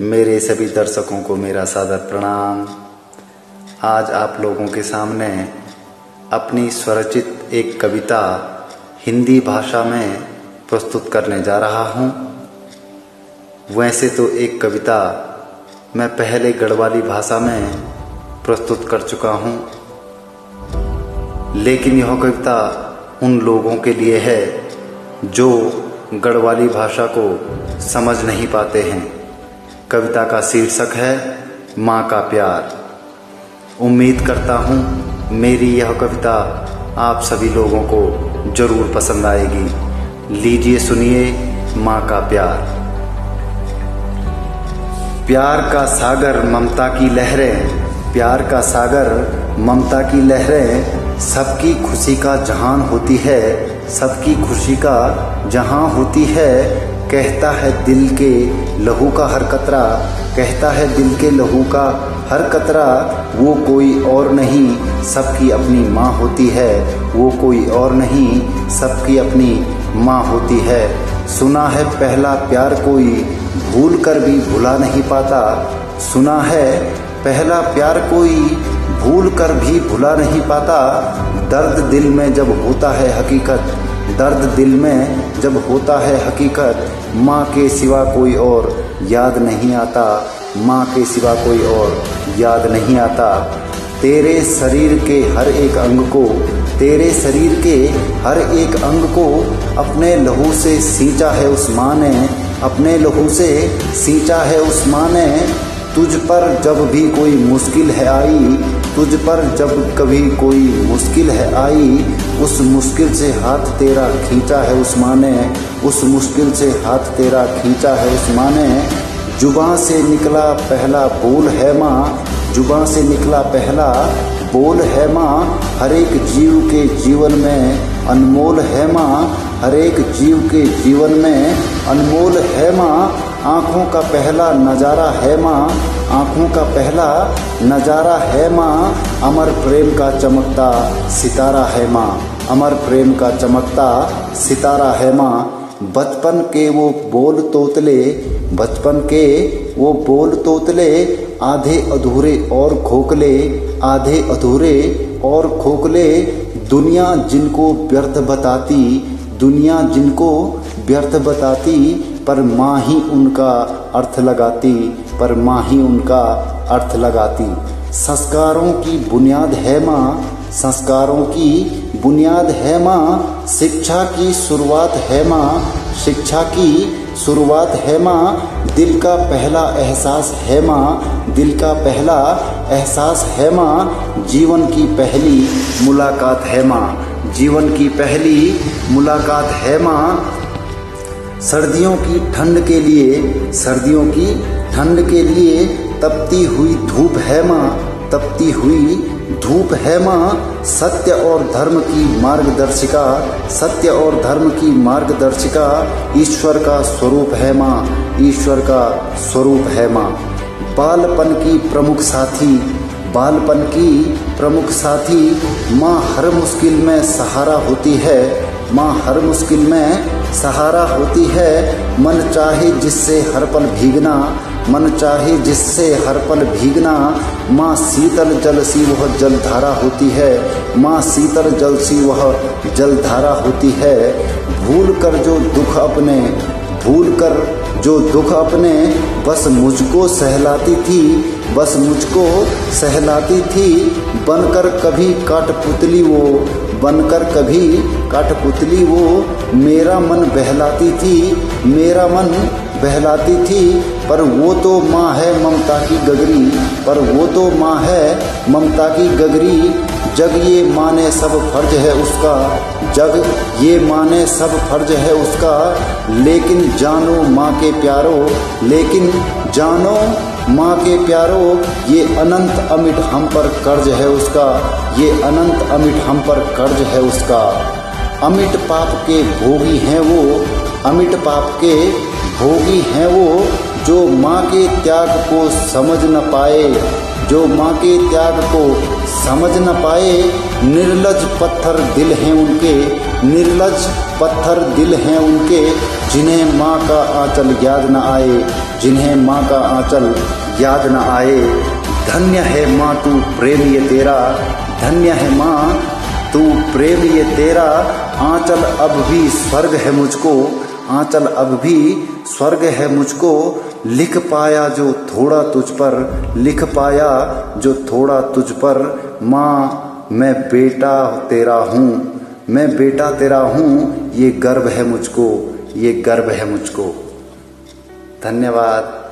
मेरे सभी दर्शकों को मेरा सादर प्रणाम। आज आप लोगों के सामने अपनी स्वरचित एक कविता हिंदी भाषा में प्रस्तुत करने जा रहा हूँ। वैसे तो एक कविता मैं पहले गढ़वाली भाषा में प्रस्तुत कर चुका हूँ, लेकिन यह कविता उन लोगों के लिए है जो गढ़वाली भाषा को समझ नहीं पाते हैं। कविता का शीर्षक है माँ का प्यार। उम्मीद करता हूँ मेरी यह कविता आप सभी लोगों को जरूर पसंद आएगी। लीजिए सुनिए माँ का प्यार। प्यार का सागर ममता की लहरें, प्यार का सागर ममता की लहरें, सबकी खुशी का जहान होती है, सबकी खुशी का जहां होती है। कहता है दिल के लहू का हर कतरा, कहता है दिल के लहू का हर कतरा, वो कोई और नहीं सबकी अपनी माँ होती है, वो कोई और नहीं सबकी अपनी माँ होती है। सुना है पहला प्यार कोई भूल कर भी भुला नहीं पाता, सुना है पहला प्यार कोई भूल कर भी भुला नहीं पाता। दर्द दिल में जब होता है हकीकत, दर्द दिल में जब होता है हकीकत, माँ के सिवा कोई और याद नहीं आता, माँ के सिवा कोई और याद नहीं आता। तेरे शरीर के हर एक अंग को, तेरे शरीर के हर एक अंग को अपने लहू से सींचा है उस माँ ने, अपने लहू से सींचा है उस माँ ने। तुझ पर जब भी कोई मुश्किल है आई, तुझ पर जब कभी कोई मुश्किल है आई, उस मुश्किल से हाथ तेरा खींचा है उस माँ ने, उस मुश्किल से हाथ तेरा खींचा है उस माँ ने। जुबां से निकला पहला बोल है माँ, जुबां से निकला पहला बोल है माँ, हर एक जीव के जीवन में अनमोल है माँ, हर एक जीव के जीवन में अनमोल है माँ। आँखों का पहला नज़ारा है माँ, आँखों का पहला नज़ारा है माँ, अमर प्रेम का चमकता सितारा है माँ, अमर प्रेम का चमकता सितारा है माँ। बचपन के वो बोल तोतले, बचपन के वो बोल तोतले, आधे अधूरे और खोखले, आधे अधूरे और खोखले। दुनिया जिनको व्यर्थ बताती, दुनिया जिनको व्यर्थ बताती, पर माँ ही उनका अर्थ लगाती, पर माँ ही उनका अर्थ लगाती। संस्कारों की बुनियाद है माँ, संस्कारों की बुनियाद है माँ, शिक्षा की शुरुआत है माँ, शिक्षा की शुरुआत है माँ। दिल का पहला एहसास है माँ, दिल का पहला एहसास है माँ, जीवन की पहली मुलाकात है माँ, जीवन की पहली मुलाकात है माँ। सर्दियों की ठंड के लिए, सर्दियों की ठंड के लिए तपती हुई धूप है माँ, तपती हुई धूप है माँ। सत्य और धर्म की मार्गदर्शिका, सत्य और धर्म की मार्गदर्शिका, ईश्वर का स्वरूप है माँ, ईश्वर का स्वरूप है माँ। बालपन की प्रमुख साथी, बालपन की प्रमुख साथी, माँ हर मुश्किल में सहारा होती है, माँ हर मुश्किल में सहारा होती है। मन चाहे जिससे हर पल भीगना, मन चाहे जिससे हर पल भीगना, माँ शीतल जल सी वह जलधारा होती है, माँ शीतल जल सी वह जलधारा होती है। भूल कर जो दुख अपने, भूल कर जो दुख अपने, बस मुझको सहलाती थी, बस मुझको सहलाती थी। बनकर कभी काठपुतली वो, बनकर कभी काठपुतली वो, मेरा मन बहलाती थी, मेरा मन बहलाती थी। पर वो तो माँ है ममता की गगरी, पर वो तो माँ है ममता की गगरी। जग ये माने सब फर्ज है उसका, जग ये माने सब फर्ज है उसका, लेकिन जानो माँ के प्यारो, लेकिन जानो माँ के प्यारो, ये अनंत अमिट हम पर कर्ज है उसका, ये अनंत अमिट हम पर कर्ज है उसका। अमिट पाप के भोगी हैं वो, अमिट पाप के भोगी हैं वो, जो माँ के त्याग को समझ न पाए, जो माँ के त्याग को समझ न पाए। निर्लज पत्थर दिल हैं उनके, निर्लज पत्थर दिल हैं उनके, जिन्हें माँ का आंचल याद न आए, जिन्हें माँ का आंचल याद न आए। धन्य है माँ तू प्रेम ये तेरा, धन्य है माँ तू प्रेम ये तेरा। आंचल अब भी स्वर्ग है मुझको, आंचल अब भी स्वर्ग है मुझको। लिख पाया जो थोड़ा तुझ पर, लिख पाया जो थोड़ा तुझ पर। माँ मैं बेटा तेरा हूँ, मैं बेटा तेरा हूँ, ये गर्व है मुझको, ये गर्व है मुझको। धन्यवाद।